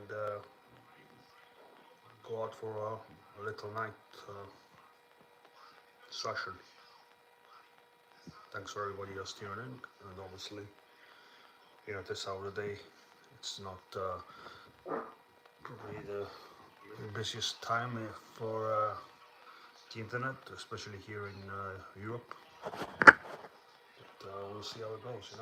and go out for a little night session. Thanks for everybody who's tuning in, and obviously, at this hour of the day, it's not probably the busiest time for the internet, especially here in Europe. But we'll see how it goes.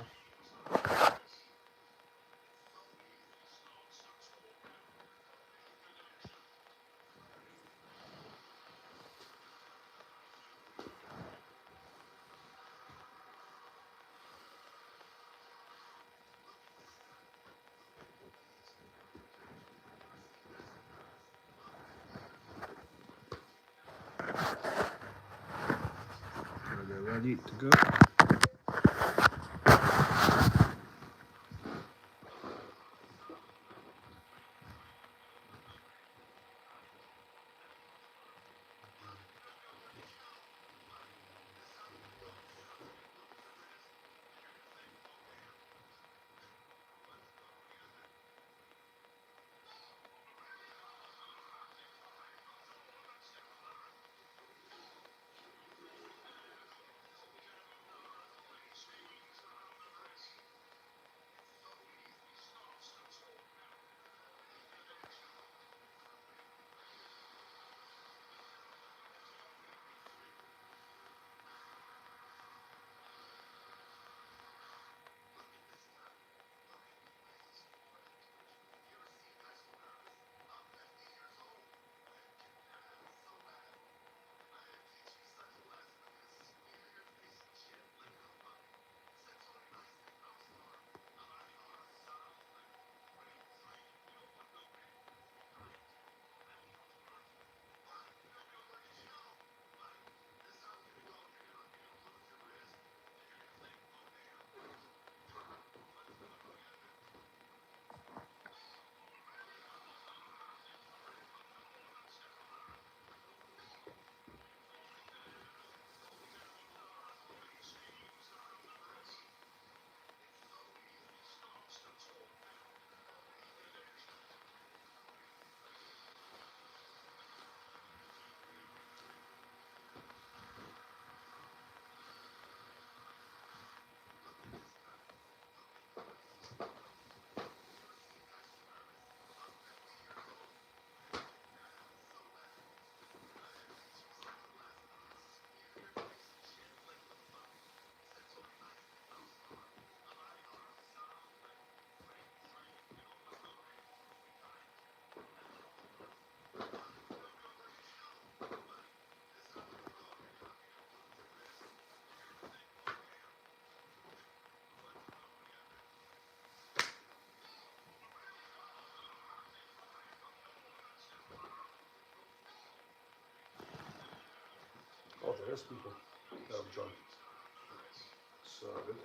Gonna get ready to go. Oh, there is people that have joined. So good.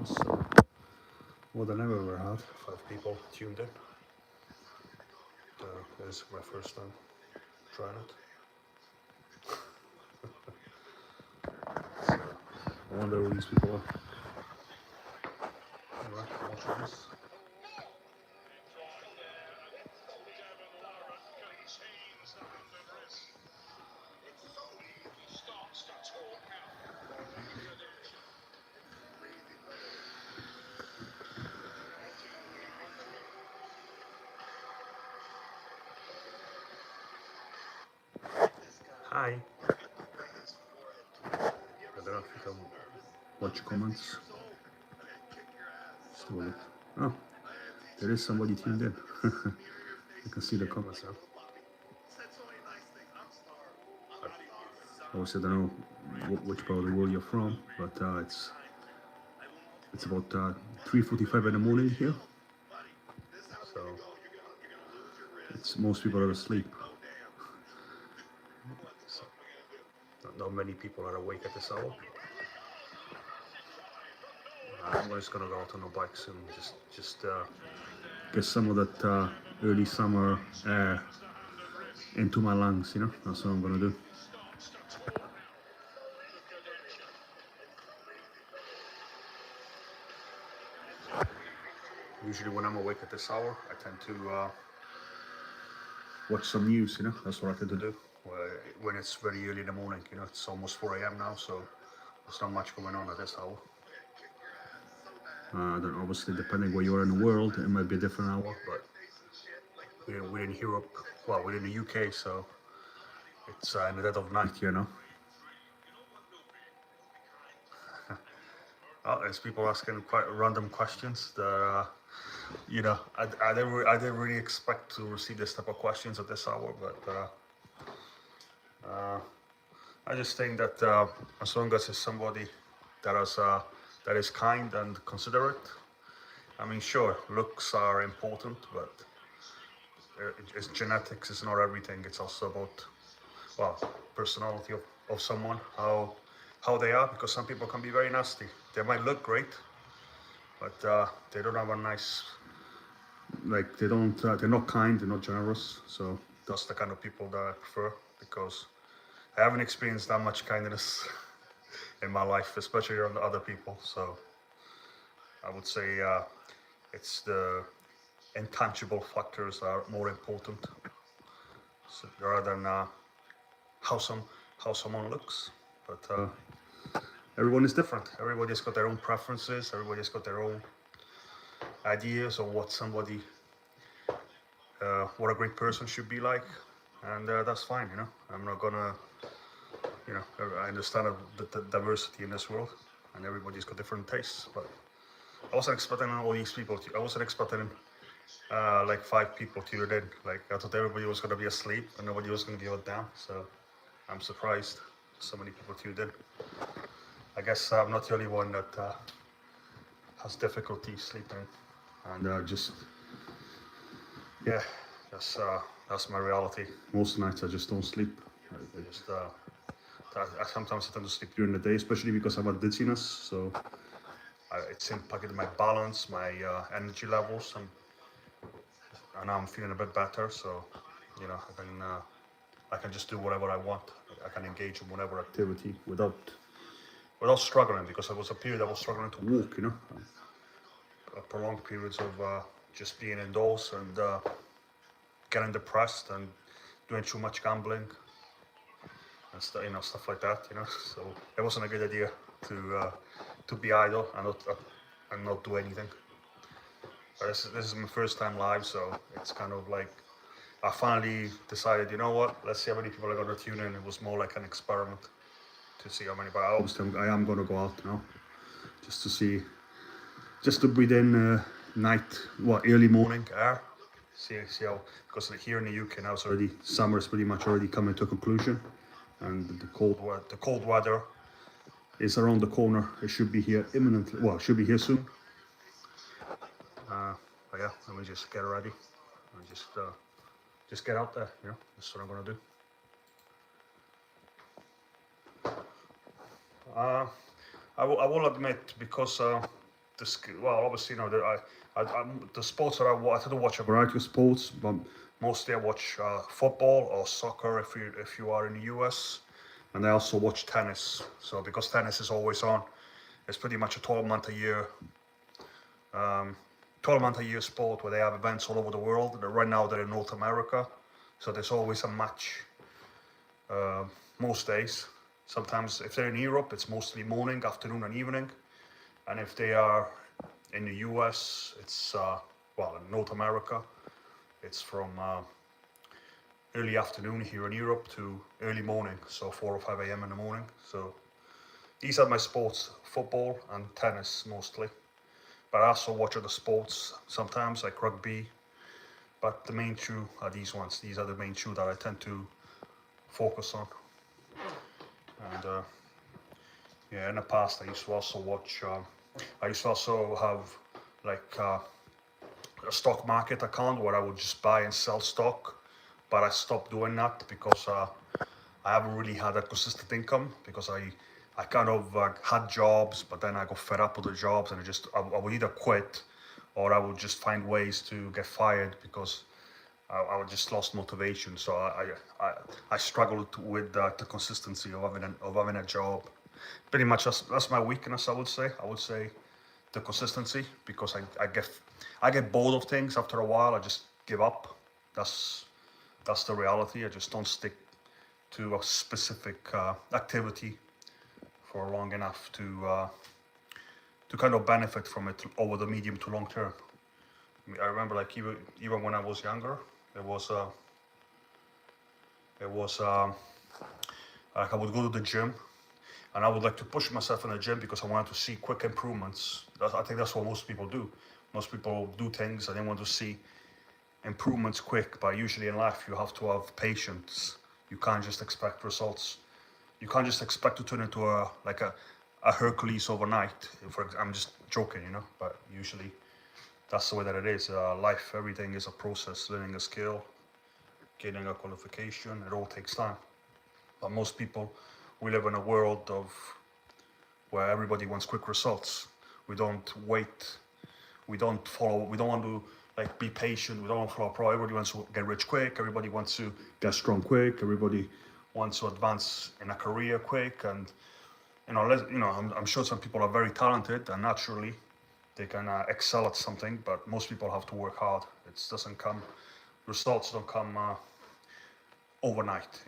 So, more than I've ever had. 5 people tuned in. This is my first time trying it. So, I wonder who these people are. Alright, watch this. Hi. I don't know if you can watch comments. Just have a look. Oh, there is somebody tuned in. You can see the comments now. Obviously, I don't know which part of the world you're from, but it's It's about 3:45 in the morning here, so it's most people are asleep. So not many people are awake at this hour. I'm just gonna go out on a bike soon, just get some of that early summer air into my lungs. You know, that's what I'm gonna do. Usually when I'm awake at this hour, I tend to watch some news. You know, that's what I tend to do. When it's very early in the morning, you know, it's almost 4 a.m. now, so there's not much going on at this hour. Then obviously, depending where you are in the world, it might be a different hour, but we're in Europe, well, we're in the UK, so it's in the dead of night here now. There's people asking quite random questions that, you know, I didn't really expect to receive this type of questions at this hour, but I just think that as long as it's somebody that is kind and considerate, I mean, sure, looks are important, but it's genetics is not everything. It's also about, well, personality of someone, how they are, because some people can be very nasty. They might look great, but they don't have a nice, like they don't, they're not kind, they're not generous. So that's the kind of people that I prefer, because I haven't experienced that much kindness in my life, especially around other people. So I would say it's the intangible factors that are more important, so, rather than how someone looks. But everyone is different. Everybody's got their own preferences. Everybody's got their own ideas of what somebody, what a great person should be like, and that's fine. You know, I'm not gonna, you know, I understand the diversity in this world, and everybody's got different tastes. But I wasn't expecting all these people. I wasn't expecting like 5 people tuned in. Like I thought everybody was gonna be asleep and nobody was gonna give a damn. So I'm surprised so many people tuned in. I guess I'm not the only one that has difficulty sleeping, and just yeah, that's my reality. Most nights I just don't sleep. I just I sometimes tend to sleep during the day, especially because I've had dizziness. So it's impacted my balance, my energy levels, and now I'm feeling a bit better. So you know, I can just do whatever I want. I can engage in whatever activity without struggling, because there was a period I was struggling to walk. You know, prolonged periods of just being indoors and getting depressed and doing too much gambling and you know, stuff like that. You know, so it wasn't a good idea to be idle and not do anything. But this is my first time live, so it's kind of like I finally decided, you know what, let's see how many people are going to tune in. It was more like an experiment to see how many, but I am going to go out now just to see, just to breathe in early morning air. See how, because here in the UK now it's already, summer is pretty much already coming to a conclusion, and the cold weather is around the corner. It should be here imminently, well, it should be here soon. But yeah, let me just get ready and just get out there, you know, that's what I'm gonna do. I will admit, because well, obviously, you know, the sports that I tend to watch a variety of sports, but mostly I watch football or soccer if you are in the US, and I also watch tennis. So because tennis is always on, it's pretty much a 12-month a year. 12-month a year sport where they have events all over the world. Right now they're in North America, so there's always a match most days. Sometimes if they're in Europe, it's mostly morning, afternoon and evening. And if they are in the US, it's, well, in North America, it's from early afternoon here in Europe to early morning, so 4 or 5 a.m. in the morning. So these are my sports, football and tennis mostly. But I also watch other sports sometimes, like rugby. But the main two are these ones. These are the main two that I tend to focus on. And yeah, in the past I used to also watch I used to also have like a stock market account where I would just buy and sell stock, but I stopped doing that because I haven't really had a consistent income because I kind of had jobs, but then I got fed up with the jobs and I would either quit or I would just find ways to get fired because I would just lost motivation. So I struggled with the consistency of having a job. Pretty much that's my weakness. I would say the consistency because I get bored of things after a while. I just give up. That's that's the reality. I just don't stick to a specific activity for long enough to kind of benefit from it over the medium to long term. I remember like even when I was younger, it was it was like I would go to the gym and I would like to push myself in the gym because I wanted to see quick improvements. I think that's what most people do. Most people do things and they want to see improvements quick, but usually in life you have to have patience. You can't just expect results. You can't just expect to turn into a Hercules overnight. I'm just joking, but usually that's the way that it is. Life, everything is a process. Learning a skill, getting a qualification, it all takes time. But most people, we live in a world of where everybody wants quick results. We don't wait. We don't follow. We don't want to like be patient. We don't want to follow a pro. Everybody wants to get rich quick. Everybody wants to get strong quick. Everybody wants to advance in a career quick. And I'm sure some people are very talented and naturally they can excel at something. But most people have to work hard. It doesn't come. Results don't come overnight.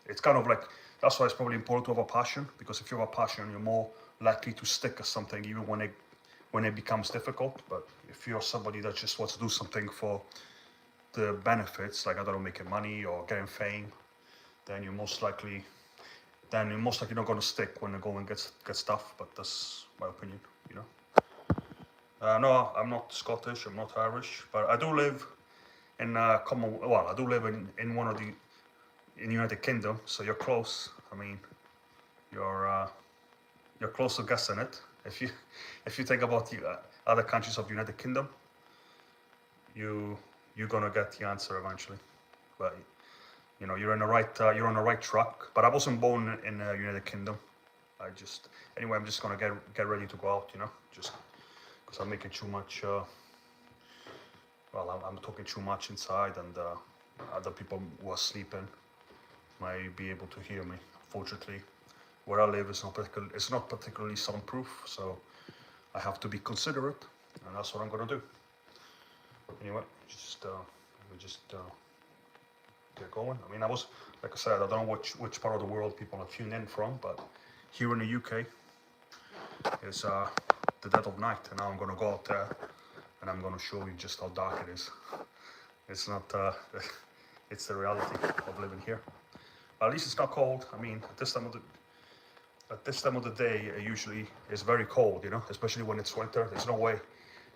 It's kind of like that's why it's probably important to have a passion because if you have a passion, you're more likely to stick at something even when it becomes difficult. But if you're somebody that just wants to do something for the benefits, like I don't know, making money or getting fame, then you're most likely not going to stick when the going gets tough. But that's my opinion. No, I'm not Scottish. I'm not Irish, but I do live in I do live in one of the in United Kingdom, so you're close. I mean, you're you're close to guessing it. If you think about the other countries of the United Kingdom, you're gonna get the answer eventually. But you're on the right track. But I wasn't born in the United Kingdom. Anyway, I'm just gonna get ready to go out. Just because I'm making too much. I'm talking too much inside, and other people who are sleeping might be able to hear me. Fortunately, where I live is not particularly soundproof, so I have to be considerate, and that's what I'm gonna do. Anyway, we just get going. I mean, like I said, I don't know which part of the world people are tuning in from, but here in the UK, it's the dead of night, and now I'm gonna go out there, and I'm gonna show you just how dark it is. It's not. It's the reality of living here. At least it's not cold. I mean, at this time of the day, it usually is very cold. Especially when it's winter. There's no way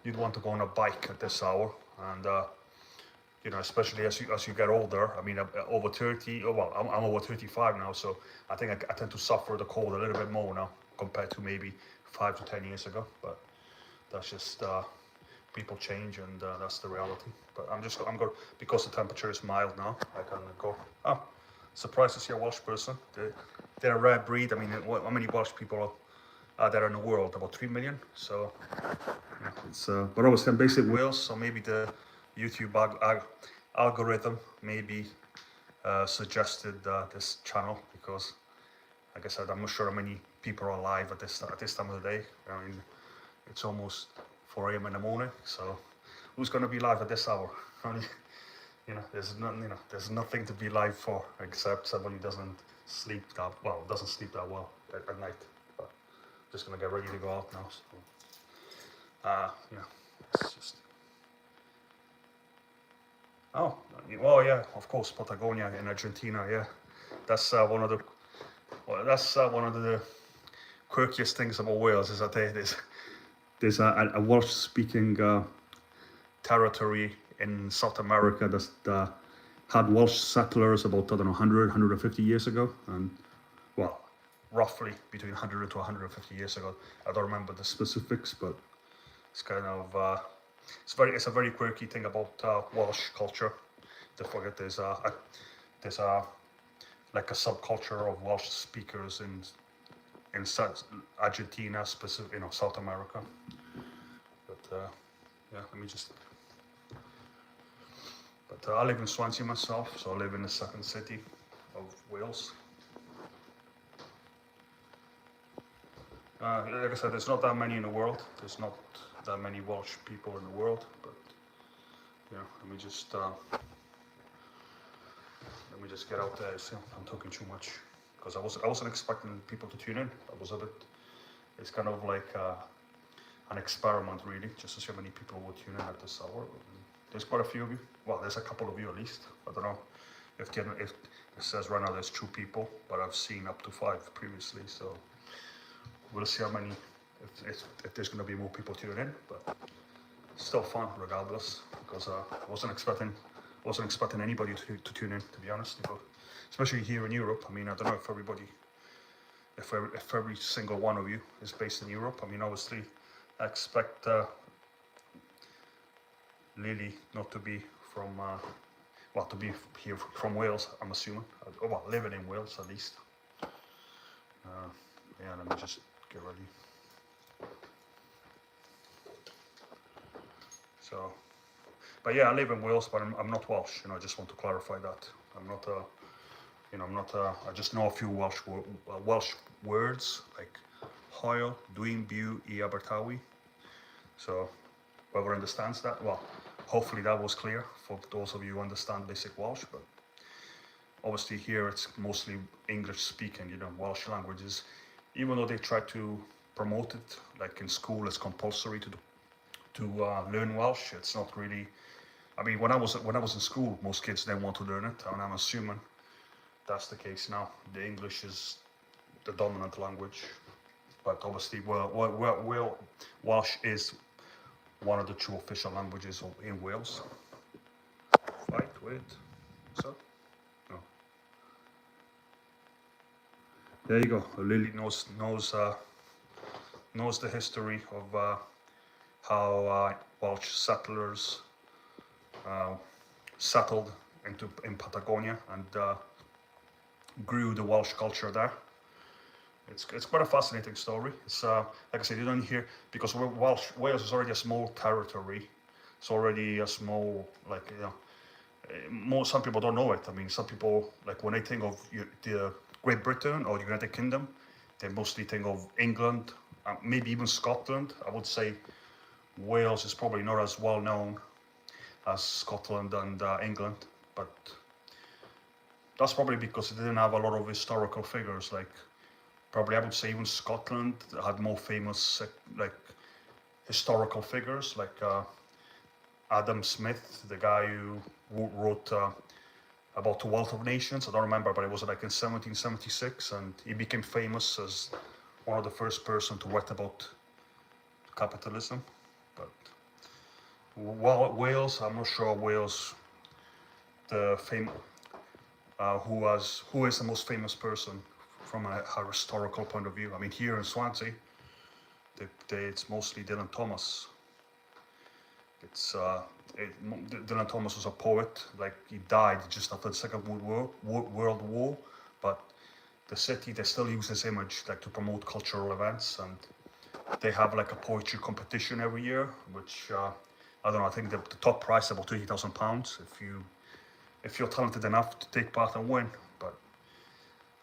you'd want to go on a bike at this hour, and especially as you get older. I mean, over 30. Oh, well, I'm over 35 now, so I think I tend to suffer the cold a little bit more now compared to maybe 5 to 10 years ago. But that's just people change, and that's the reality. But I'm going because the temperature is mild now. I can go. Oh, surprised to see a Welsh person. They're a rare breed. I mean, how many Welsh people are there in the world? About 3 million. So it's but I was from basic Wales, so maybe the YouTube algorithm maybe suggested this channel because, like I said, I'm not sure how many people are alive at this time of the day. I mean, it's almost 4 a.m. in the morning, so who's going to be live at this hour? There's nothing to be live for except somebody doesn't sleep that well at night. But just gonna get ready to go out now. So, it's just. Oh, well, yeah, of course, Patagonia in Argentina. Yeah, that's one of the quirkiest things about Wales is that there's a Welsh-speaking territory in South America that had Welsh settlers about, I don't know, 100, 150 years ago. And, well, roughly between 100 to 150 years ago. I don't remember the specifics, but it's kind of it's a very quirky thing about Welsh culture. Don't forget there's a like a subculture of Welsh speakers in Argentina, specific, South America. But yeah, let me just. But I live in Swansea myself, so I live in the second city of Wales. Like I said, there's not that many in the world. There's not that many Welsh people in the world, but let me just get out there. See, I'm talking too much because I wasn't expecting people to tune in. I was a bit. It's kind of like an experiment, really, just to see how many people will tune in at this hour. There's quite a few of you. Well, there's a couple of you at least. I don't know if it says right now there's 2 people, but I've seen up to 5 previously. So we'll see how many. If there's going to be more people tuning in, but still fun regardless, because I wasn't expecting anybody to tune in, to be honest. Especially here in Europe. I mean, I don't know if every single one of you is based in Europe. I mean, obviously, I expect Lily not to be from, to be here from Wales, I'm assuming. Well, living in Wales at least. Yeah, let me just get ready. So, but yeah, I live in Wales, but I'm not Welsh. I just want to clarify that. I just know a few Welsh words like Hoel, Dwi'n byw I Abertawe. So, whoever understands that, well, hopefully that was clear for those of you who understand basic Welsh. But obviously here it's mostly English speaking, Welsh languages. Even though they try to promote it, like in school, it's compulsory to learn Welsh. It's not really. I mean, when I was in school, most kids didn't want to learn it, and I'm assuming that's the case now. The English is the dominant language, but obviously, Welsh is one of the 2 official languages in Wales. Right, wait, so no. There you go. Lily knows the history of how Welsh settlers settled in Patagonia and grew the Welsh culture there. It's quite a fascinating story. It's like I said, you don't hear, because Wales is already a small territory. It's already a small, some people don't know it. I mean, some people, like when they think of the Great Britain or the United Kingdom, they mostly think of England, maybe even Scotland. I would say Wales is probably not as well known as Scotland and England, but that's probably because it didn't have a lot of historical figures. Like, probably I would say even Scotland had more famous historical figures, like Adam Smith, the guy who wrote about the Wealth of Nations. I don't remember, but it was like in 1776, and he became famous as one of the first person to write about capitalism. But Wales, I'm not sure Wales, who is the most famous person from a historical point of view. I mean, here in Swansea, it's mostly Dylan Thomas. Dylan Thomas was a poet. Like, he died just after the Second World War, but the city, they still use his image like to promote cultural events, and they have like a poetry competition every year, which I don't know. I think the top prize is about £30,000 if you're talented enough to take part and win. But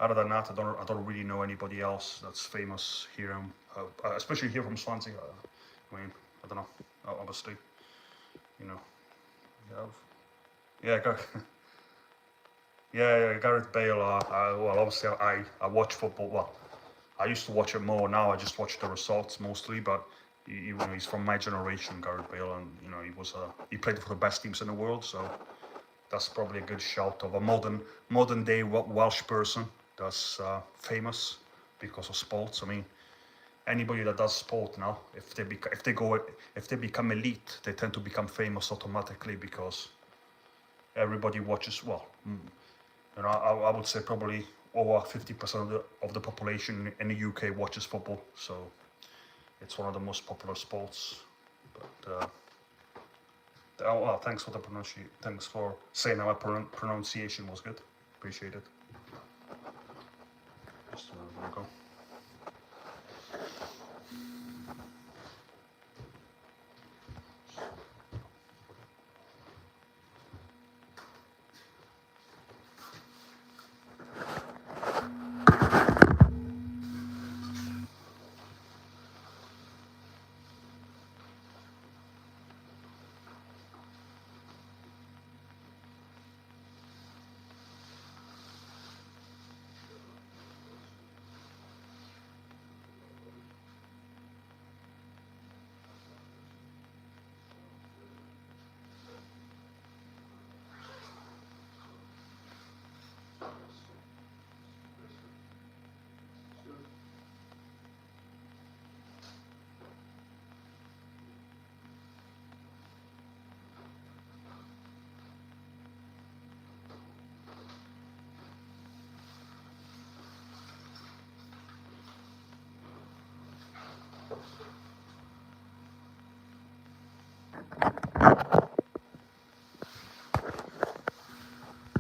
other than that, I don't really know anybody else that's famous here, especially here from Swansea. I mean, I don't know. Obviously, Gareth Bale. Well, obviously, I watch football. Well, I used to watch it more. Now I just watch the results mostly. But he's from my generation, Gareth Bale, and he played for the best teams in the world. So that's probably a good shout of a modern day Welsh person that's famous because of sports. I mean, anybody that does sport now, if they become elite, they tend to become famous automatically because everybody watches. Well, I would say probably over 50% of the population in the UK watches football, so it's one of the most popular sports. But oh, well, thanks for the pronunciation. Thanks for saying how my pronunciation was good. Appreciate it. Just there we go.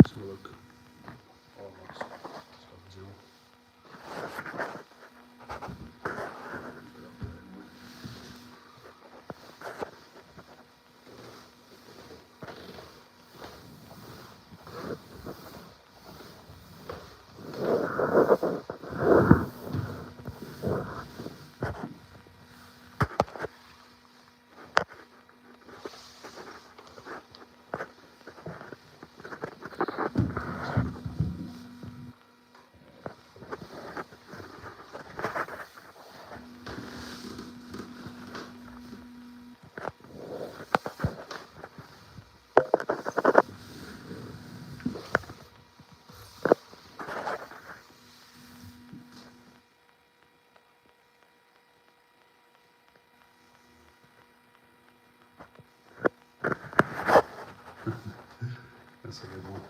So look, almost. It's got 0. That's a good one.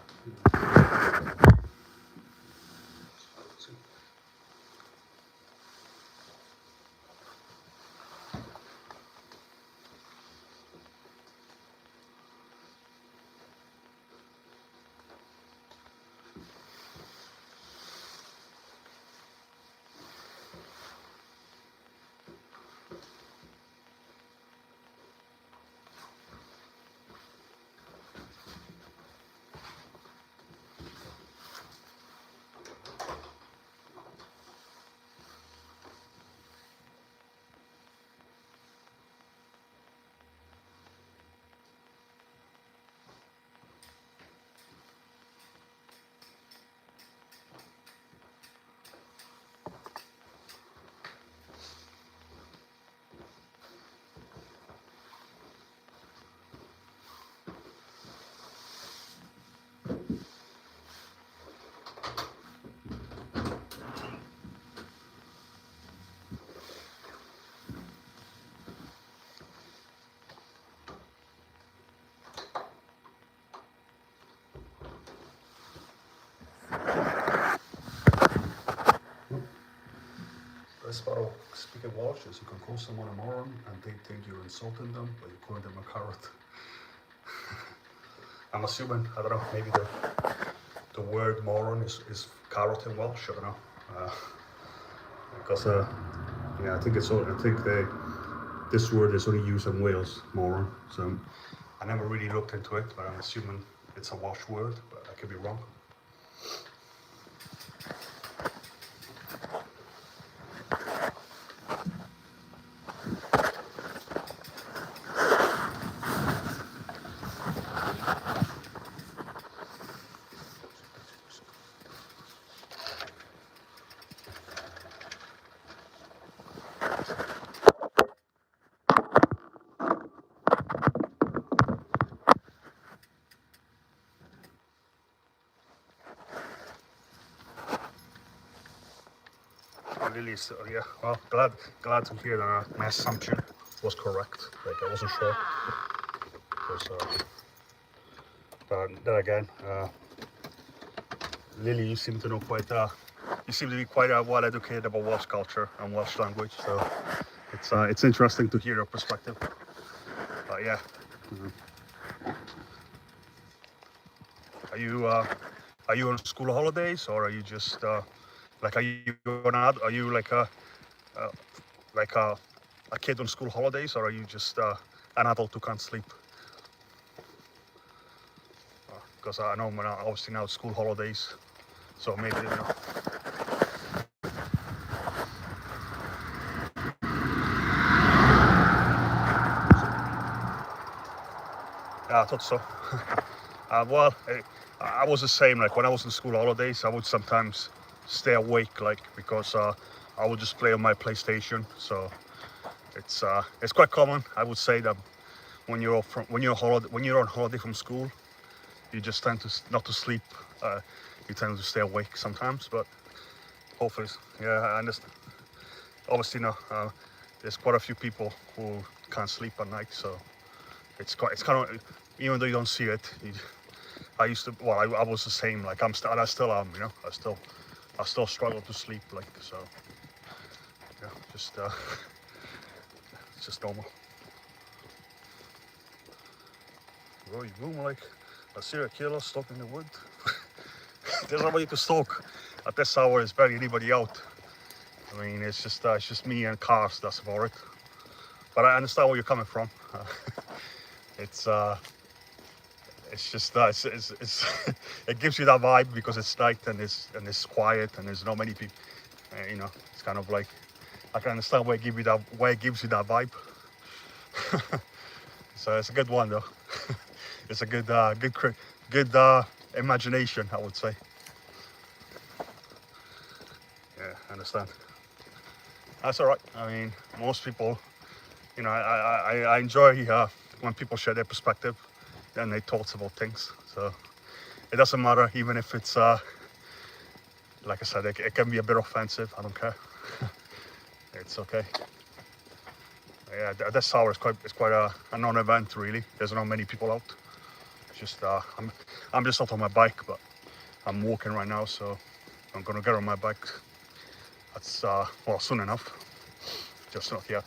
Best part of speaking Welsh is you can call someone a moron and they think you're insulting them, but you're calling them a carrot. I'm assuming, I don't know, maybe the word moron is carrot in Welsh, I don't know. Because yeah, I think this word is only used in Wales, moron. So I never really looked into it, but I'm assuming it's a Welsh word, but I could be wrong. Really, so yeah, well, glad to hear that my assumption was correct. Like, I wasn't sure. Because, but then again, Lily, you seem to know quite. You seem to be quite well educated about Welsh culture and Welsh language, so it's interesting to hear your perspective. But yeah, are you on school holidays, or are you just like are you uh, like a kid on school holidays, or are you just an adult who can't sleep? Because I know obviously now it's school holidays, so maybe you know. Yeah, I thought so. Well, I was the same. Like when I was in school holidays, I would sometimes stay awake, like because I would just play on my PlayStation. So it's quite common. I would say that when you're on holiday from school, you just tend to not to sleep. You tend to stay awake sometimes, but hopefully, yeah, I understand. Obviously, no. There's quite a few people who can't sleep at night, so it's kind of even though you don't see it. I used to. Well, I was the same. Like I still am. You know, I still struggle to sleep. Like so, yeah, just it's just normal. Bro, you boom like a serial killer stalking the wood. There's nobody to stalk at this hour. There's barely anybody out. I mean, it's just me and cars. That's about it. But I understand where you're coming from. It's it's just it's it gives you that vibe because it's night and it's quiet and there's not many people. You know, it's kind of like I can understand why it gives you that vibe. So it's a good one though. It's a good imagination, I would say. Yeah, I understand. That's all right. I mean, most people, you know, I enjoy when people share their perspective and their thoughts about things. So it doesn't matter, even if it's like I said, it can be a bit offensive. I don't care. It's okay. Yeah, this hour is quite a non-event really. There's not many people out. It's just I'm just out on my bike, but I'm walking right now, so I'm gonna get on my bike. That's well soon enough. Just not yet.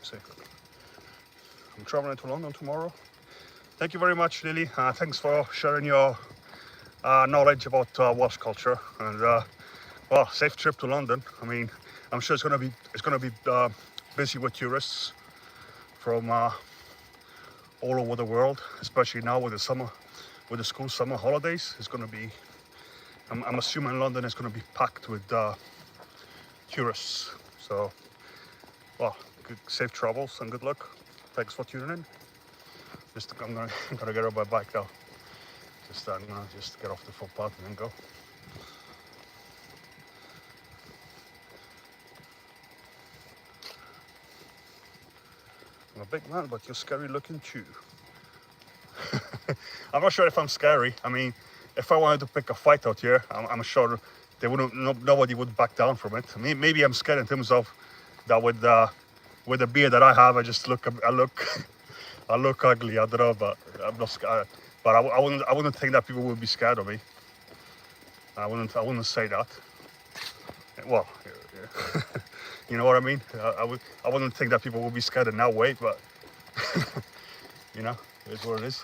See, I'm traveling to London tomorrow. Thank you very much, Lily. Thanks for sharing your knowledge about Welsh culture and well, safe trip to London. I mean, I'm sure it's gonna be busy with tourists from all over the world, especially now with with the school summer holidays. It's gonna be. I'm assuming London is gonna be packed with tourists. So, well, safe travels and good luck. Thanks for tuning in. I'm gonna get on my bike now. I'm gonna just get off the footpath and then go. I'm a big man, but you're scary looking too. I'm not sure if I'm scary. I mean, if I wanted to pick a fight out here, I'm sure they wouldn't. Nobody would back down from it. I mean, maybe I'm scared in terms of that with the beard that I have, I look ugly. I don't know, but I'm not scared. But I wouldn't think that people would be scared of me. I wouldn't say that. Well, yeah. You know what I mean? I wouldn't think that people would be scared in that way, but you know, it's what it is.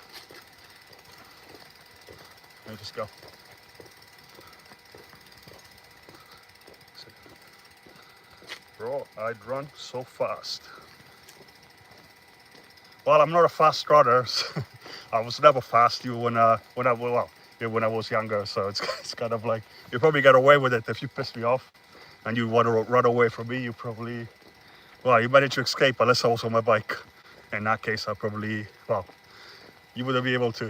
Let me just go. Bro, I'd run so fast. Well, I'm not a fast runner. So I was never fast. You when I was younger. So it's kind of like you probably get away with it if you piss me off, and you want to run away from me. You managed to escape unless I was on my bike. In that case, you wouldn't be able to.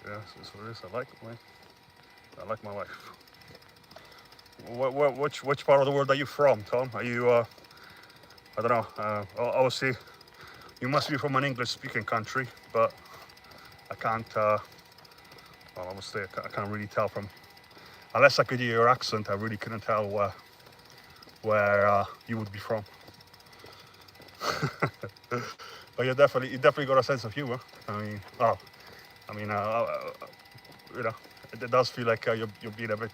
Yeah, that's what it is. I like my life. Which part of the world are you from, Tom? Are you I don't know. Obviously, you must be from an English-speaking country, but I can't. Well, obviously, I can't really tell from. Unless I could hear your accent, I really couldn't tell where you would be from. But you definitely got a sense of humor. I mean, well, I mean, you know, it does feel like you're being a bit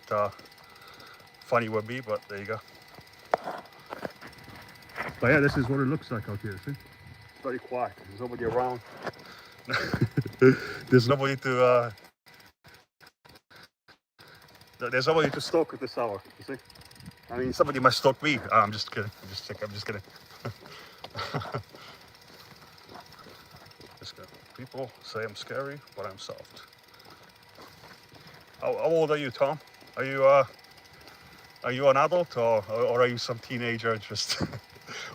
funny with me, but there you go. But yeah, this is what it looks like out here. See, it's very quiet. There's nobody around. There's nobody to. There's nobody to stalk at this hour. You see, I mean, somebody might stalk me. I'm just kidding. I'm just kidding. Just kidding. People say I'm scary, but I'm soft. How old are you, Tom? Are you an adult, or are you some teenager just,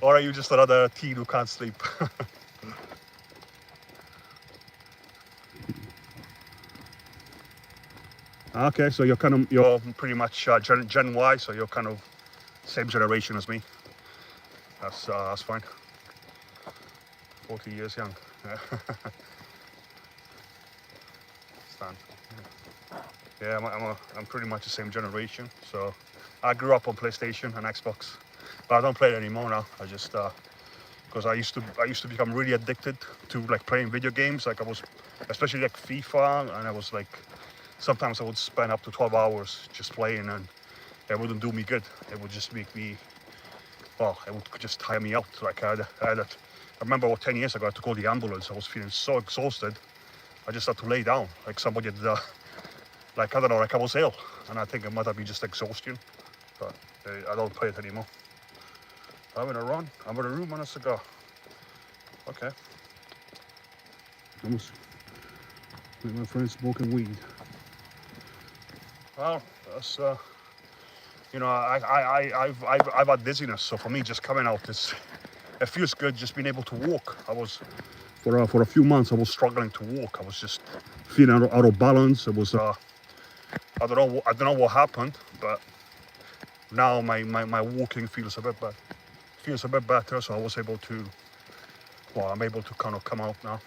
or are you just another teen who can't sleep? Okay, so you're pretty much Gen Y, so you're kind of same generation as me. That's fine. 40 years young. Stand. Yeah, I'm pretty much the same generation. So I grew up on PlayStation and Xbox, but I don't play it anymore now. I just because I used to become really addicted to like playing video games. Like I was, especially like FIFA, and I was like, sometimes I would spend up to 12 hours just playing, and it wouldn't do me good. It would just make me, well, it would just tire me out. Like I remember 10 years ago, I had to call the ambulance. I was feeling so exhausted. I just had to lay down. Like somebody had, like I don't know, like I was ill, and I think it might have been just exhaustion. But I don't play it anymore. Having a run. I'm in a room on a cigar. Okay. Almost. My friend's smoking weed. Well, that's you know, I've had dizziness, so for me, just coming out, it feels good. Just being able to walk. I was for a few months, I was struggling to walk. I was just feeling out of balance. It was I don't know what happened, but now my walking feels a bit better. Feels a bit better, so I was able to. Well, I'm able to kind of come out now,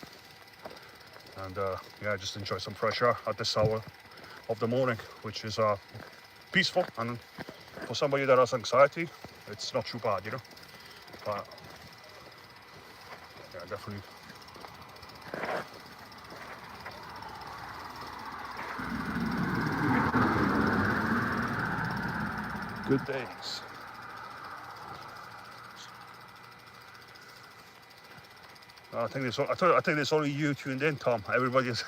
and yeah, just enjoy some fresh air at this hour of the morning, which is peaceful, and for somebody that has anxiety, it's not too bad, you know. But yeah, definitely. Good days. I think there's only you tuned in, Tom. Everybody's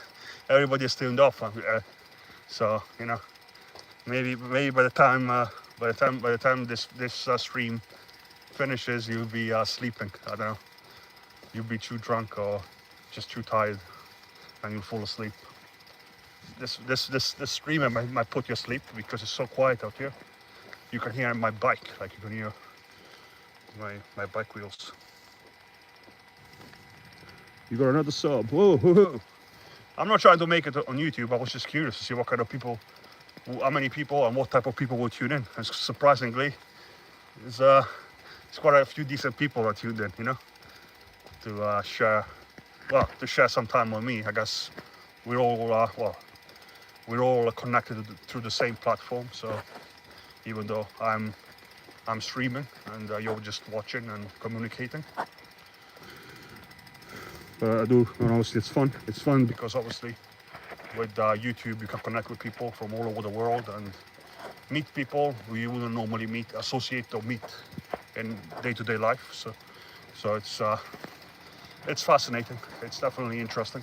tuned off. So you know, maybe by the time this stream finishes, you'll be sleeping. I don't know. You'll be too drunk or just too tired, and you'll fall asleep. This stream might put you asleep because it's so quiet out here. You can hear my bike, like you can hear my bike wheels. You got another sub. Whoa, whoa, whoa. I'm not trying to make it on YouTube. I was just curious to see what kind of people, how many people and what type of people will tune in. And surprisingly, it's quite a few decent people that tuned in, you know, to share some time with me. I guess we're all connected through the same platform. So even though I'm streaming and you're just watching and communicating. But I do, and obviously it's fun. It's fun because obviously with YouTube you can connect with people from all over the world and meet people who you wouldn't normally associate or meet in day-to-day life. So it's fascinating. It's definitely interesting.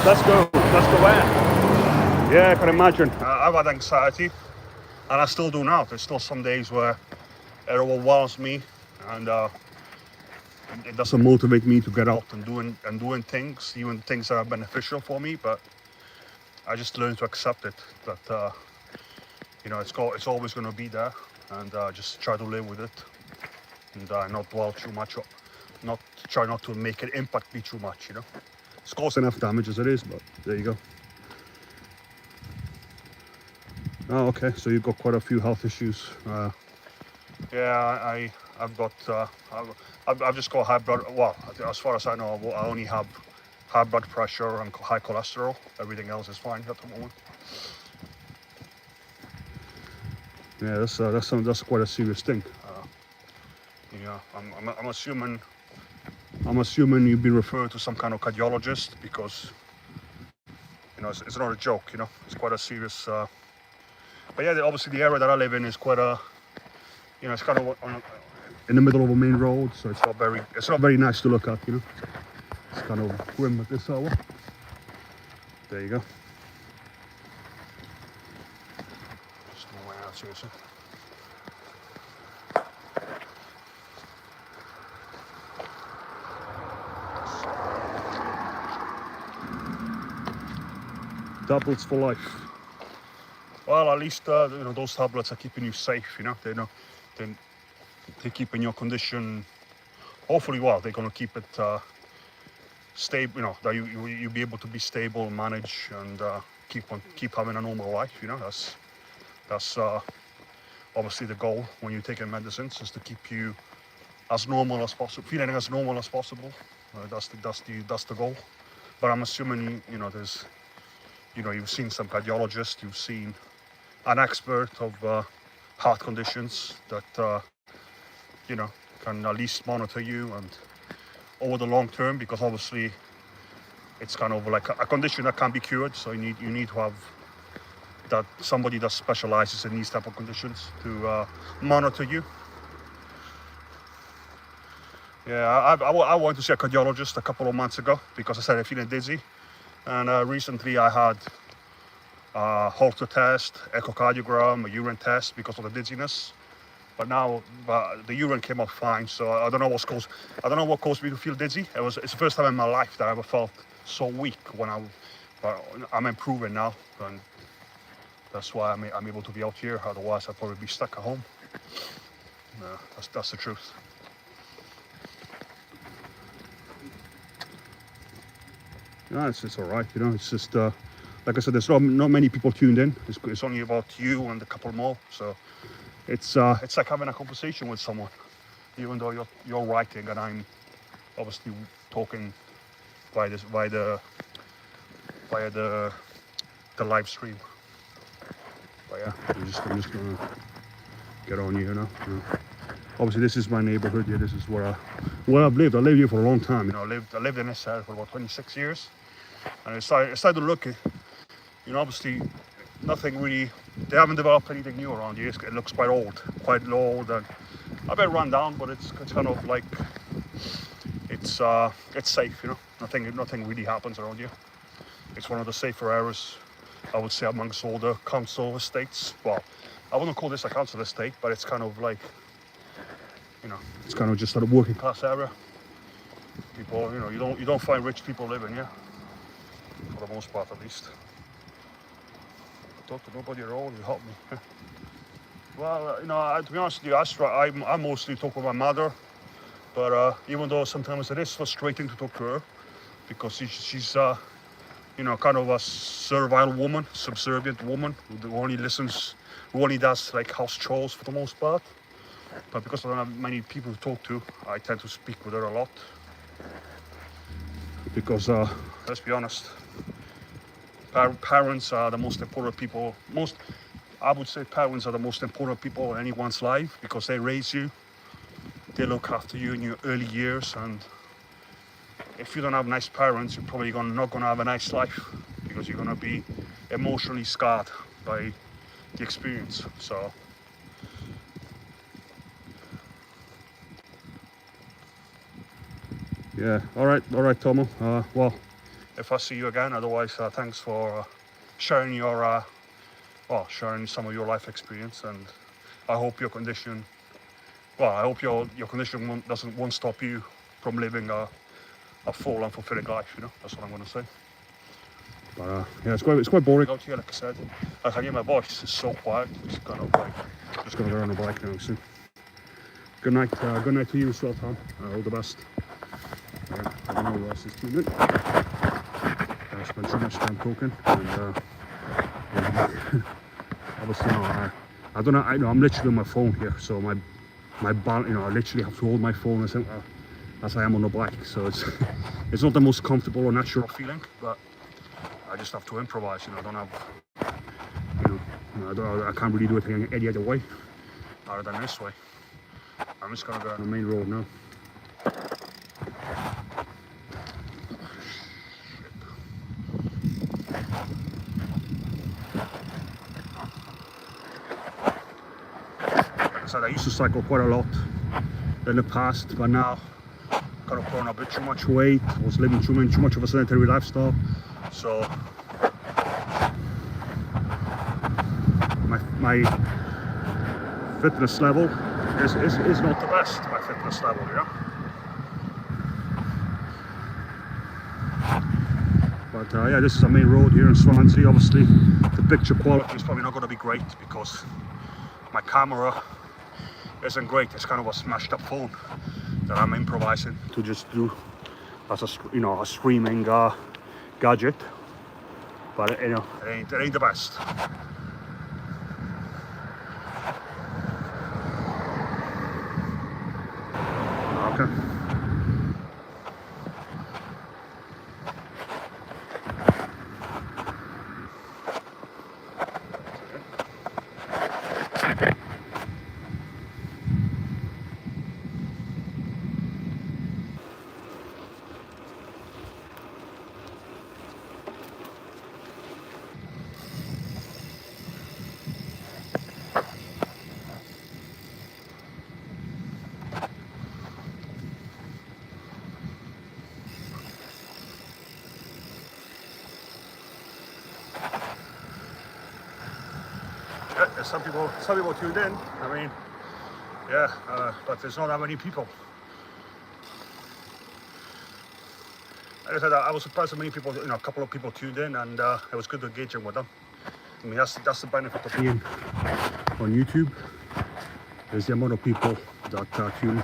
Let's go where? Yeah, I can imagine. I've had anxiety. And I still do now. There's still some days where it overwhelms me, and it doesn't motivate me to get out and doing things, even things that are beneficial for me. But I just learn to accept it. That you know, it's always going to be there, and just try to live with it, and not dwell too much, try not to make it impact me too much. You know, it's caused enough damage as it is. But there you go. Oh, okay. So you've got quite a few health issues. Yeah, I've just got high blood. Well, as far as I know, I only have high blood pressure and high cholesterol. Everything else is fine at the moment. Yeah, that's quite a serious thing. Yeah, I'm assuming you've been referred to some kind of cardiologist, because you know it's not a joke. You know, it's quite a serious. But yeah, obviously the area that I live in is quite a, you know, it's kind of in the middle of a main road, so it's not very nice to look at. You know, it's kind of grim at this hour. There you go. Just no way out, seriously. Tablets for life. Well, at least you know, those tablets are keeping you safe. You know, they're keeping your condition. Hopefully, well, they're gonna keep it stable. You know, that you'll be able to be stable, manage, and keep having a normal life. You know, that's obviously the goal when you're taking medicines, is to keep you as normal as possible, feeling as normal as possible. That's the goal. But I'm assuming, you know, there's, you know, you've seen some cardiologists, you've seen an expert of heart conditions that you know, can at least monitor you and over the long term, because obviously it's kind of like a condition that can be cured. So you need to have that somebody that specializes in these type of conditions to monitor you. Yeah, I went to see a cardiologist a couple of months ago because I started feeling dizzy, and recently I had a Holter test, echocardiogram, a urine test because of the dizziness. But now the urine came out fine, so I don't know what caused me to feel dizzy. It's the first time in my life that I ever felt so weak but I'm improving now, and that's why I'm able to be out here. Otherwise, I'd probably be stuck at home. That's the truth. Yeah, it's all right. You know, it's just like I said, there's not many people tuned in. It's only about you and a couple more. So it's like having a conversation with someone, even though you're writing and I'm obviously talking via the live stream. But yeah, I'm just gonna get on here now. You know. Obviously, this is my neighborhood here. This is where I've lived. I lived here for a long time. You know, I lived in this area for about 26 years, and I started to look at, you know, obviously nothing really. They haven't developed anything new around here. It looks quite old, and a bit run down. But it's kind of like it's safe. You know, nothing really happens around here. It's one of the safer areas, I would say, amongst all the council estates. Well, I wouldn't call this a council estate, but it's kind of like, you know, it's kind of just a working class area. People, you know, you don't find rich people living here, for the most part, at least. I talk to nobody at all. You help me. Well, you know, to be honest with you, I mostly talk with my mother, but even though sometimes it is frustrating to talk to her, because she's you know, kind of a servile woman, subservient woman who only does like house chores for the most part. But because I don't have many people to talk to, I tend to speak with her a lot. Because let's be honest, parents are the most important people. I would say parents are the most important people in anyone's life, because they raise you, they look after you in your early years, and if you don't have nice parents, you're probably not going to have a nice life, because you're going to be emotionally scarred by the experience. So yeah, all right, Tomo. Well, if I see you again, otherwise, thanks for sharing sharing some of your life experience, and I hope your condition, I hope your condition won't stop you from living a full and fulfilling life. You know, that's what I'm going to say. But yeah, it's quite boring out here, like I said. I can hear my voice is so quiet. It's kind of like just going to get on the bike now soon. Good night to you as well, Tom. All the best. I don't know who else is tuned in. I spent too much time talking, and obviously, you know, I don't know. I'm literally on my phone here, so my you know, I literally have to hold my phone as I am on the bike. So it's not the most comfortable or natural feeling, but I just have to improvise. You know, I don't have, you know, I can't really do it any other way other than this way. I'm just gonna go on the main road now. Like I said, I used to cycle quite a lot in the past, but now I've kind of put on a bit too much weight. I was living too much of a sedentary lifestyle, so my fitness level is not the best. My fitness level, you know. But yeah, this is a main road here in Swansea. Obviously, the picture quality is probably not going to be great because my camera isn't great. It's kind of a smashed up phone that I'm improvising to just do as a, you know, a streaming gadget. But you know, it ain't the best. Okay. Yeah, some people tuned in. I mean, yeah, but there's not that many people. Like I said, I was surprised how many people, you know, a couple of people tuned in, and it was good engaging with them. I mean, that's the benefit of being on YouTube. Is the amount of people that tune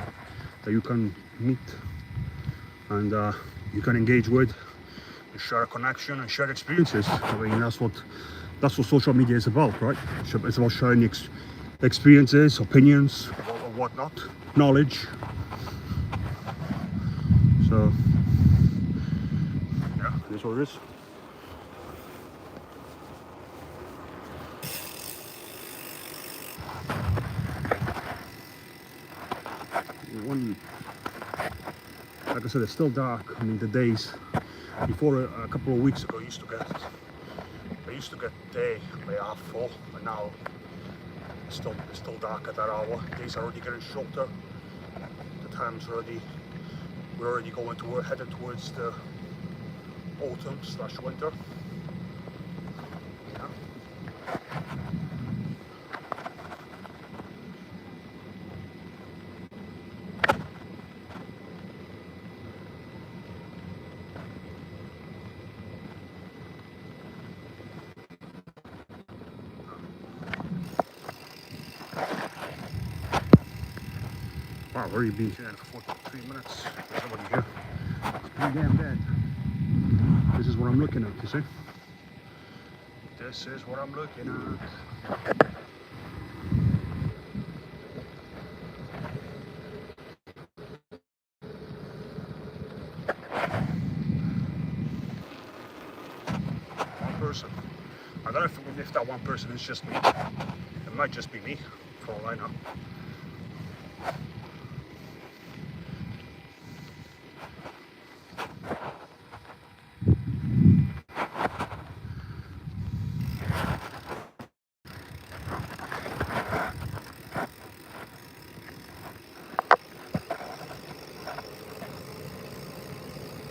that you can meet and you can engage with, and share a connection and share experiences. I mean, that's what social media is about, right? It's about sharing experiences, opinions, or whatnot, knowledge. So yeah, it is what it is. Like I said, it's still dark. I mean, the days before a couple of weeks ago, I used to get day by 4:30, but now it's still dark at that hour. Days are already getting shorter. The time's already, we're already headed towards the autumn/winter. Yeah. Wow, I've already been here for 43 minutes. There's nobody here. It's pretty damn dead. This is what I'm looking at, you see? This is what I'm looking at. One person. I don't know if that one person is just me. It might just be me, for all I know.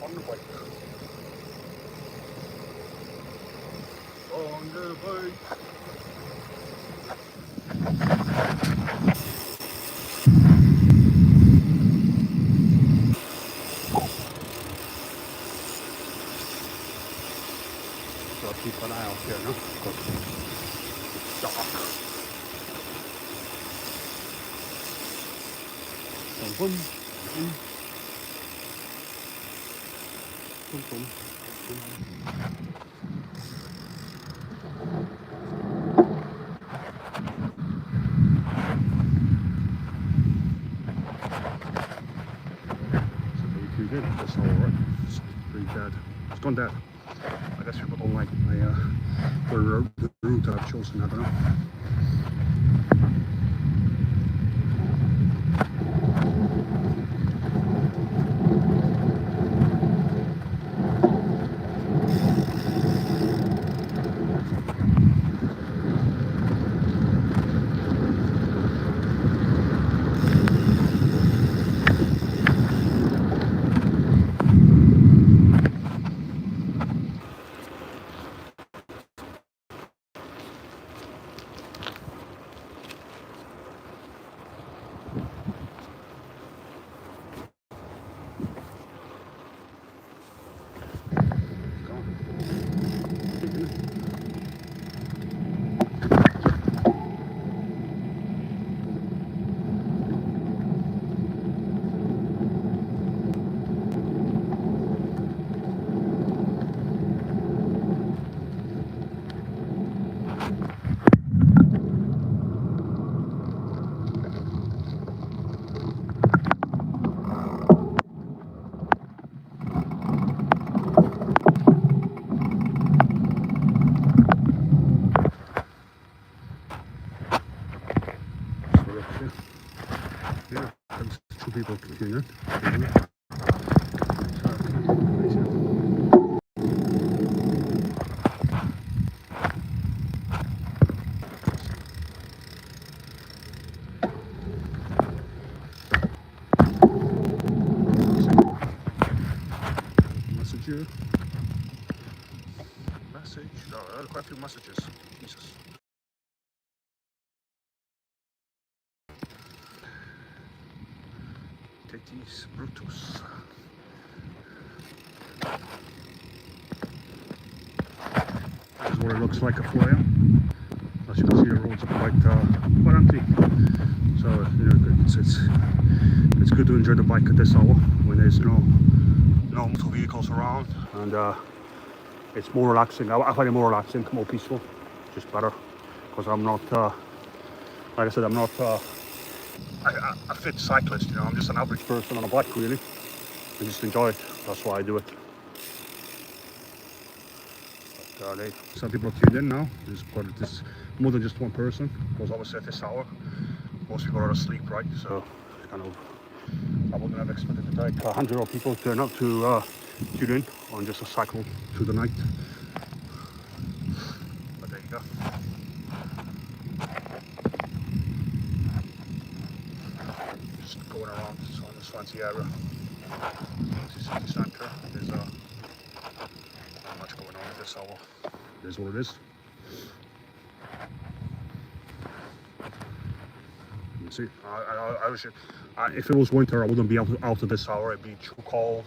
On the bike. On the bike. So I'll keep an eye out here, no? Because it's dark. Boom, boom, boom. Boom, boom, boom. Good. That's all right. It's pretty dead. It's gone dead. I guess people don't like my the route I've chosen. I don't know. people tuning in. Message you. Message. Oh, quite a few messages. Jesus. Tetis Brutus. This is what it looks like a flyer. As you can see, the roads are quite empty. So you know, it's good to enjoy the bike at this hour when there's no motor vehicles around, and it's more relaxing. I find it more relaxing, more peaceful, just better, because I'm not, like I said, I'm not a fit cyclist. You know, I'm just an average person on a bike, really. I just enjoy it. That's why I do it. But, some people are tuned in now. There's more than just one person, because obviously at this hour, most people are asleep, right? So kind of, I wouldn't have expected to take 100 people turn up to tune in on just a cycle through the night. But there you go. Just going around on the Swansea area. City centre. There's not much going on at this hour. It is what it is. You see, if it was winter, I wouldn't be out at this hour. It'd be too cold.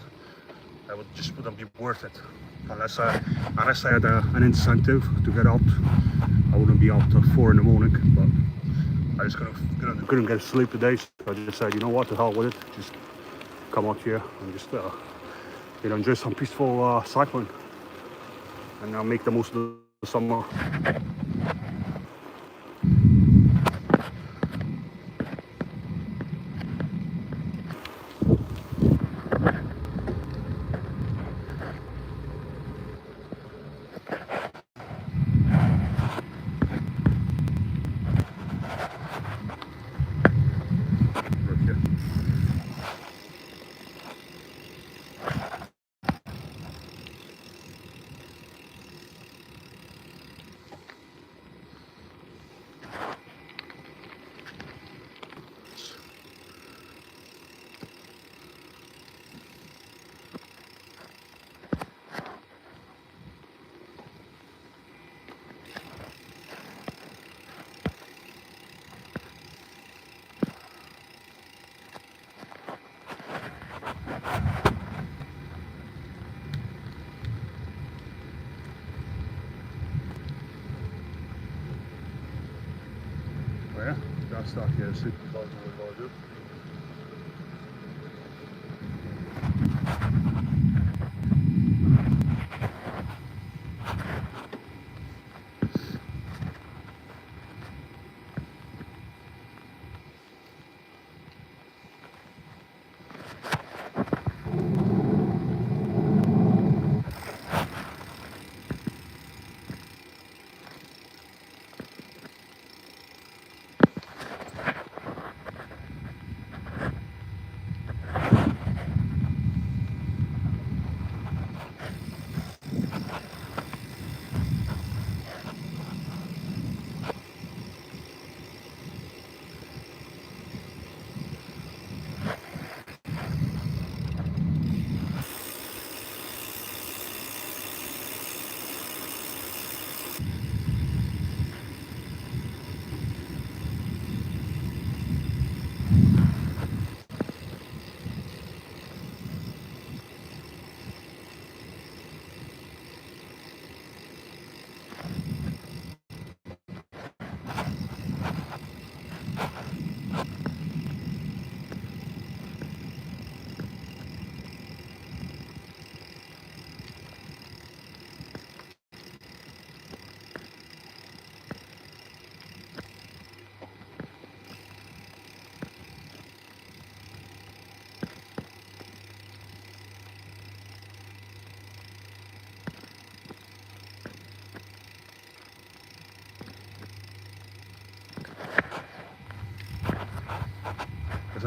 It wouldn't be worth it. Unless I had an incentive to get out, I wouldn't be out till 4 in the morning. But I just couldn't get sleep today, so I just said, you know what, the hell with it. Just come out here and just you know, enjoy some peaceful cycling, and make the most of the summer. Yeah, that's that here, supervisor what I do.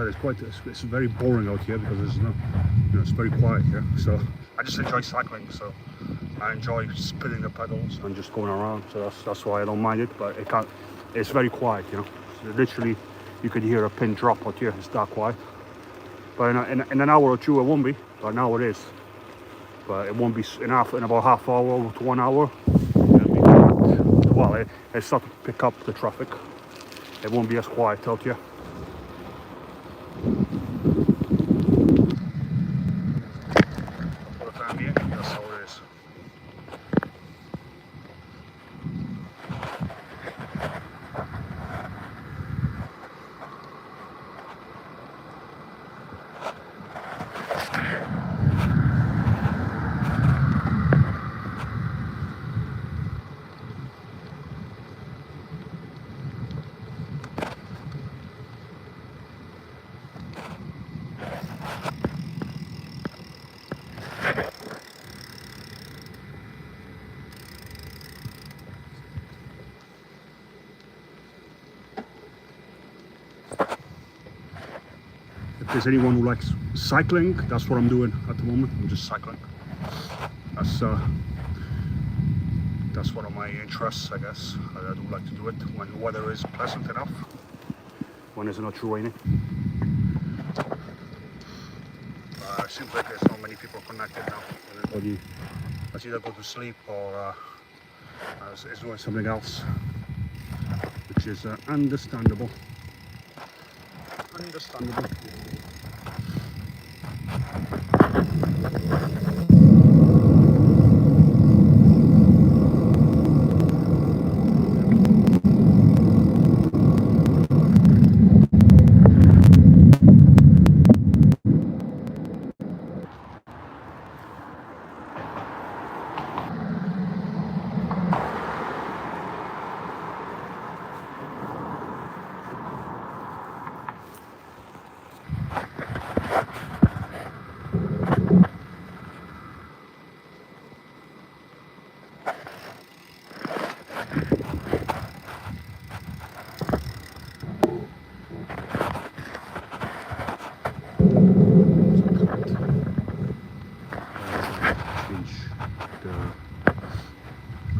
said, it's very boring out here because there's no, you know, it's very quiet here. So I just enjoy cycling. So I enjoy spinning the pedals and just going around. So that's why I don't mind it. But it's very quiet, you know. So literally, you could hear a pin drop out here. It's that quiet. But in an hour or two, it won't be. But now it is. But it won't be in about half hour to 1 hour. It'll be well, it start to pick up the traffic. It won't be as quiet out here. For the time being, that's how it is. If there's anyone who likes cycling, that's what I'm doing at the moment. I'm just cycling. That's one of my interests, I guess. I do like to do it when the weather is pleasant enough, when it's not too rainy. It seems like there's not many people connected now. Everybody has either go to sleep or is doing something else, which is understandable. Understandable.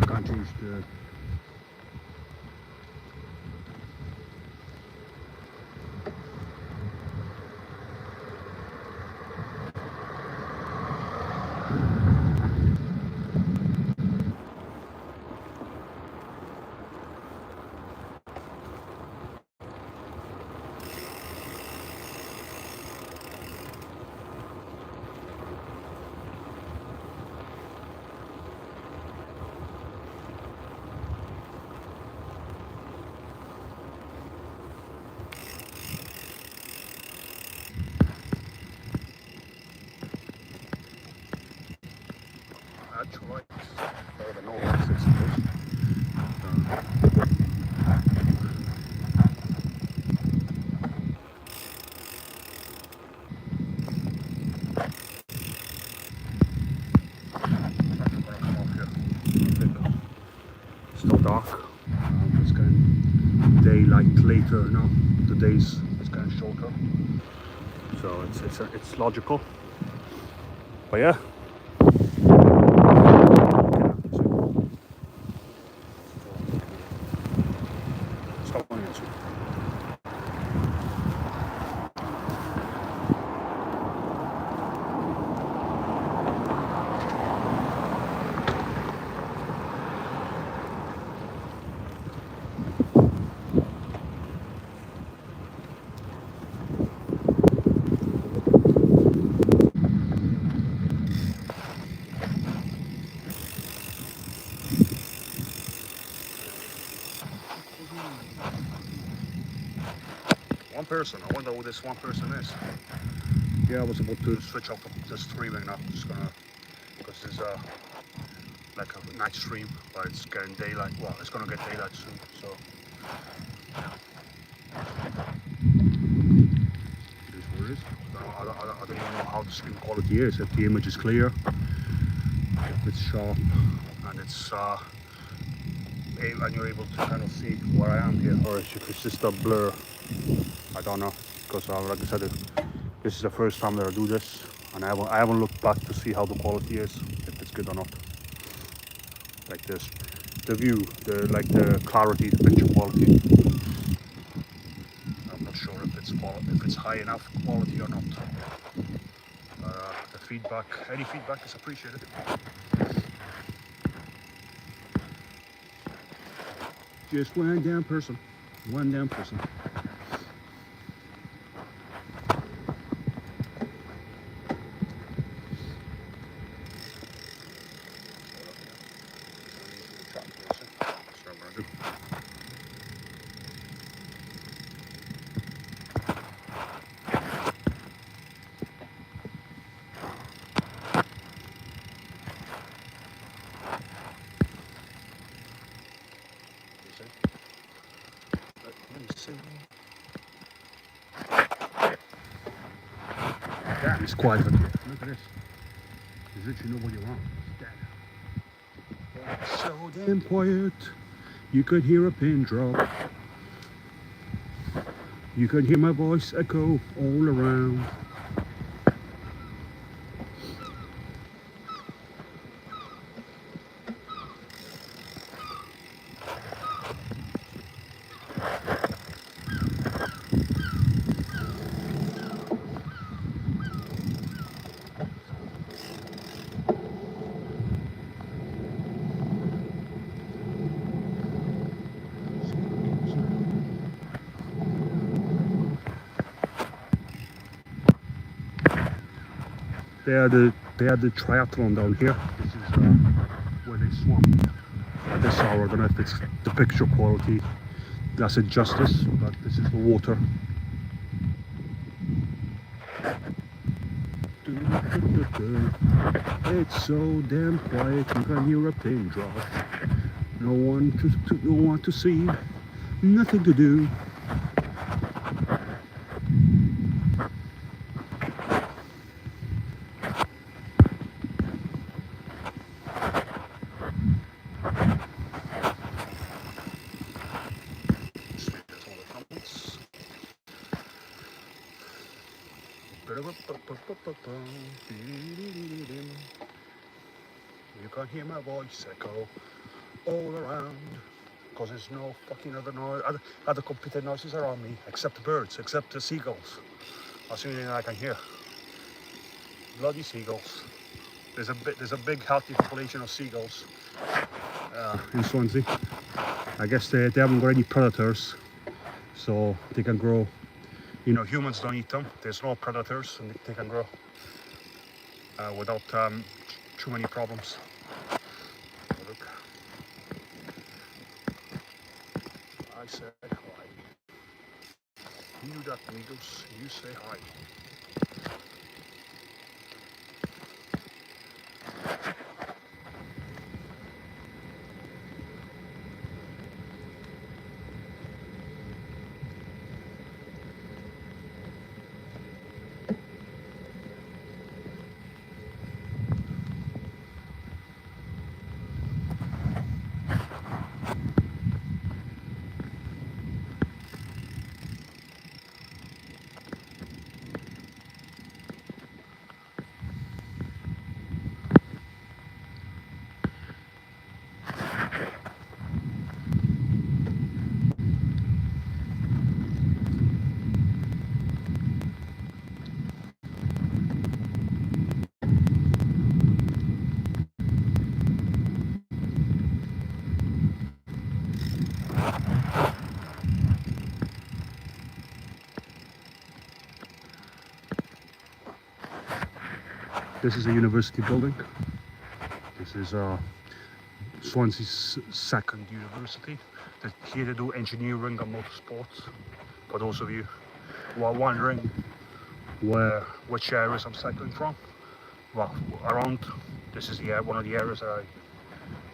I can't change the actual or the normal access to this. Still dark. It's getting daylight later now. The days it's getting shorter, so it's logical. But yeah. One person. I wonder who this one person is. Yeah, I was about to switch off the streaming now. I'm just gonna, because there's like a night stream, but it's getting daylight. Well, it's gonna get daylight soon. So it is what it is. I don't even know how the stream quality is. If the image is clear, if it's sharp, and it's and you're able to kind of see where I am here, or if it's just a blur. I don't know. because like I said, this is the first time that I do this, and I haven't looked back to see how the quality is, if it's good or not. Like this, the view, the clarity, the picture quality. I'm not sure if it's high enough quality or not. The feedback, any feedback is appreciated. Just one damn person. One damn person. Damn, it's quiet up here. Look at this. There's literally nobody around. It's dead. It's so damn quiet. You could hear a pin drop. You could hear my voice echo all around. They had the triathlon down here. This is where they swam at this hour. I don't know if it's the picture quality does it justice, but this is the water. It's so damn quiet, you can hear a pin drop. No one to see, nothing to do. You can hear my voice echo all around, because there's no fucking other noise, other computer noises around me, except the birds, except the seagulls. That's the only thing I can hear. Bloody seagulls. There's a big healthy population of seagulls in Swansea. I guess they haven't got any predators, so they can grow. You know, humans don't eat them. There's no predators, and they can grow without too many problems. Look. I say hi. You that amigos, you say hi. This is a university building. This is Swansea's second university. Here they do engineering and motorsports. For those of you who are wondering which areas I'm cycling from, well, around, this is one of the areas that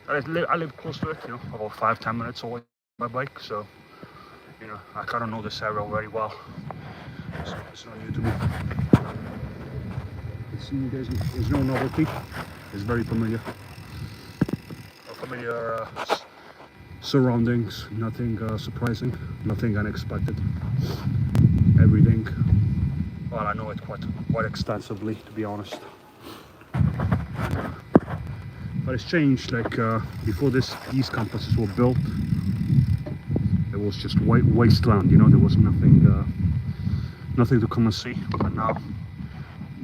I live close to it, you know, about 5-10 minutes away by bike, so, you know, I kind of know this area very well, so it's not new to me. There's no novelty, it's very familiar. Familiar surroundings, nothing surprising, nothing unexpected. everything. Well, I know it quite extensively, to be honest. But it's changed. Like before these campuses were built, it was just wasteland. You know, there was nothing to come and see. But now,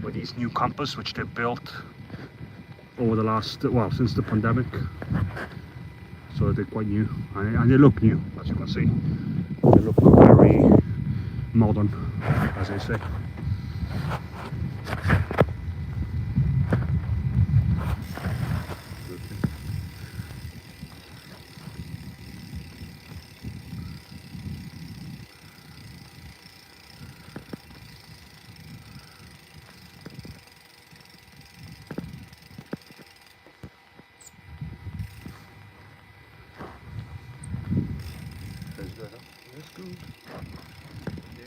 with these new campus which they built over the last, well, since the pandemic, so they're quite new, and they look new, as you can see. They look very modern, as they say. It's good.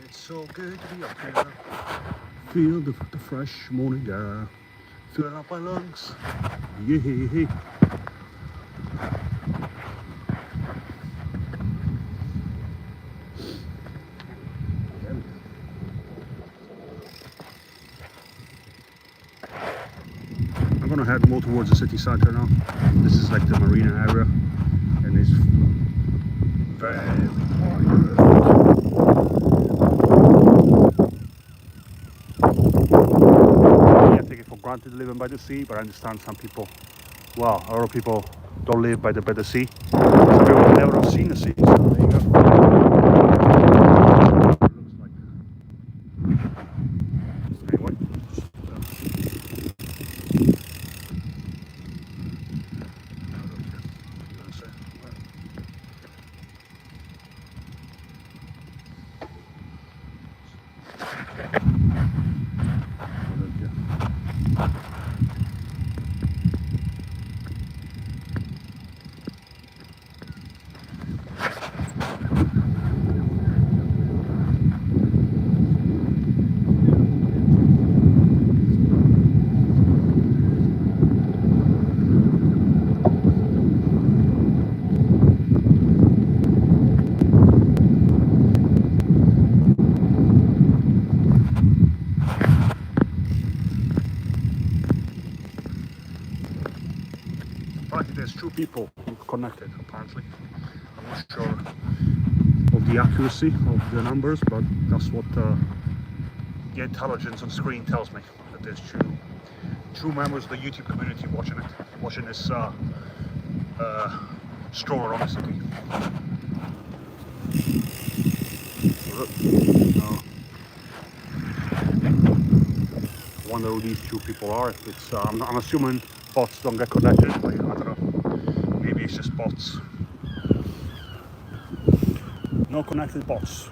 It's so good to be up here. Feel the fresh morning air. Fill up my lungs. Yeah. I'm gonna head more towards the city center now. This is like the marina area, and it's very quiet. I take it for granted living by the sea, but I understand some people, well, a lot of people don't live by the sea. Some people have never seen the sea, so there you go. There's two people connected, apparently. I'm not sure of the accuracy of the numbers, but that's what the intelligence on screen tells me, that there's two members of the YouTube community watching this stroller on the city. I wonder who these two people are. If it's, I'm assuming bots don't get connected. Like, I don't know. Maybe it's just bots. No connected bots.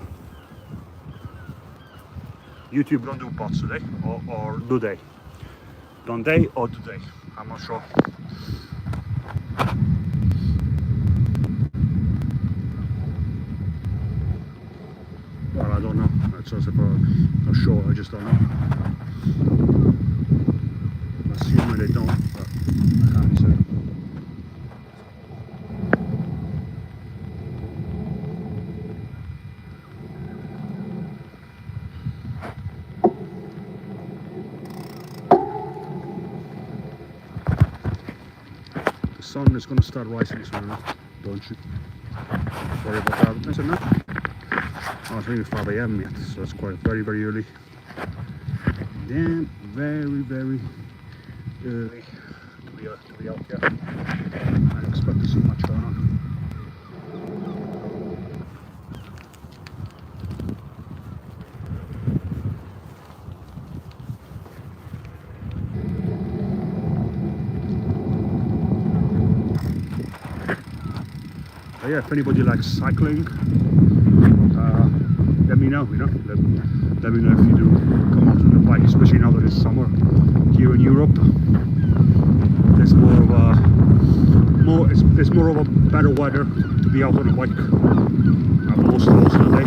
YouTube don't do bots today, or do they? Don't they, or do they? I'm not sure. Well, I don't know. It's also not sure. I just don't know. I'm assuming they don't, but I can't say. The sun is going to start rising soon enough, don't you? Sorry about that. Is it not? Oh, it's only 5 AM yet, so it's quite very early. Damn, very early to be out here. I didn't expect to see much going on. But yeah, if anybody likes cycling, let me know, let me know if you do come out on the bike, especially now that it's summer here in Europe. There's more of a better weather to be out on a bike most of the day.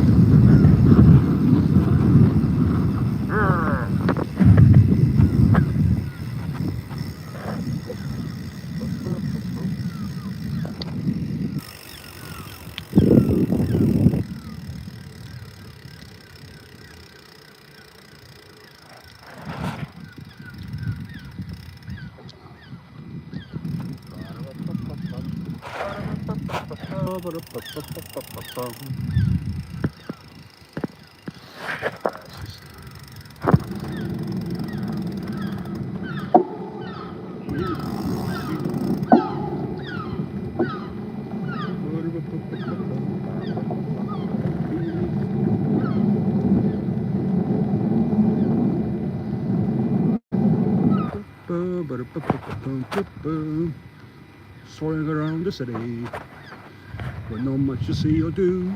Soaring around the city with not much to see or do,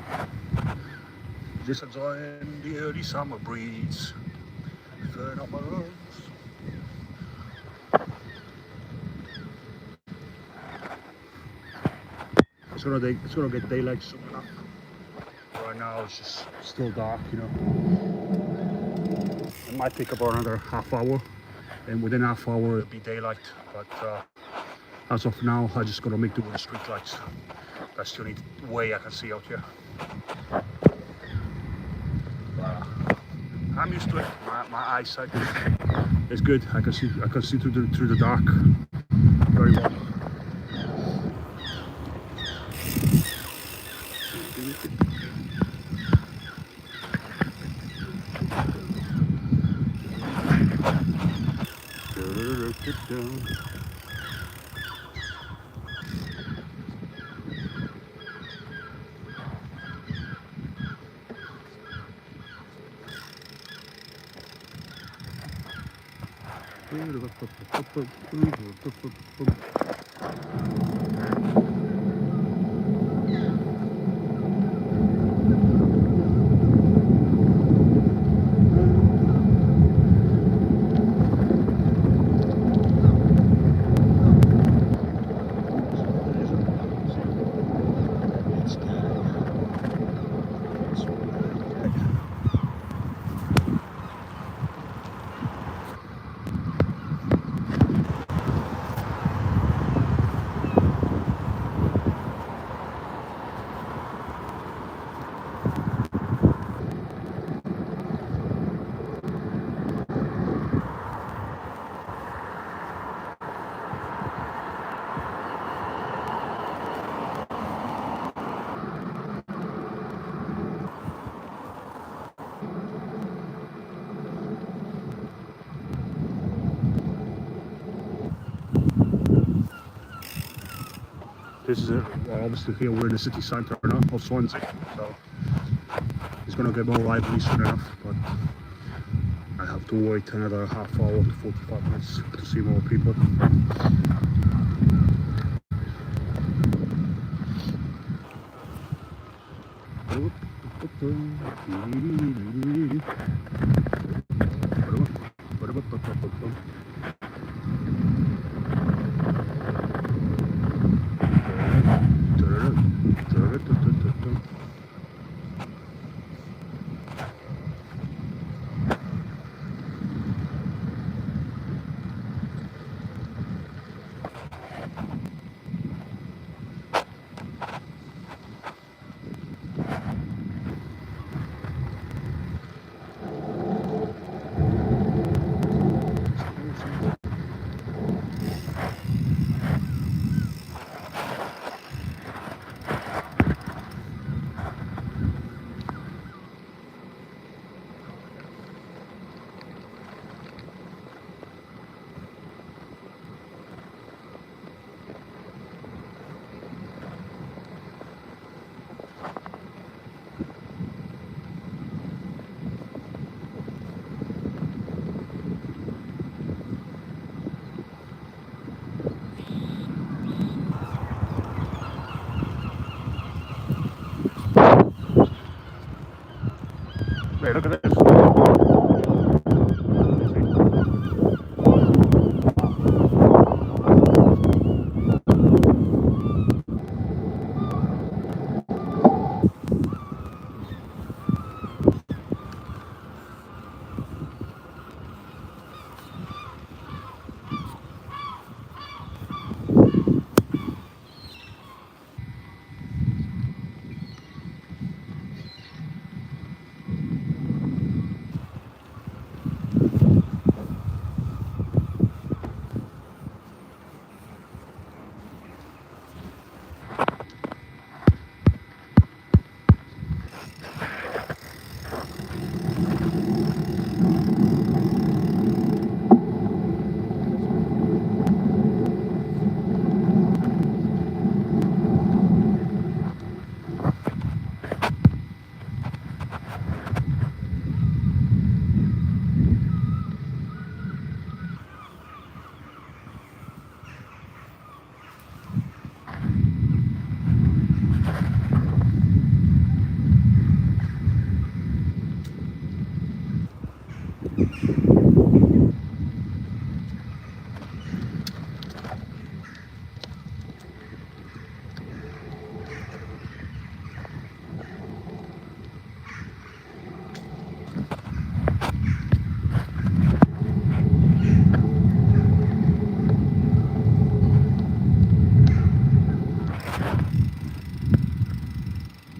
just enjoying the early summer breeze, filling up my lungs. It's gonna get daylight soon enough. Right now it's just still dark, you know. It might take about another half hour, and within half hour it'll be daylight. But as of now, I just gotta make do with the street lights. That's the only way I can see out here. I'm used to it. My eyesight is good. I can see through the dark very well. This is it. Well, obviously here we're in the city centre now of Swansea, so it's going to get more lively soon enough, but I have to wait another half hour to 45 minutes to see more people. Hey, look at this.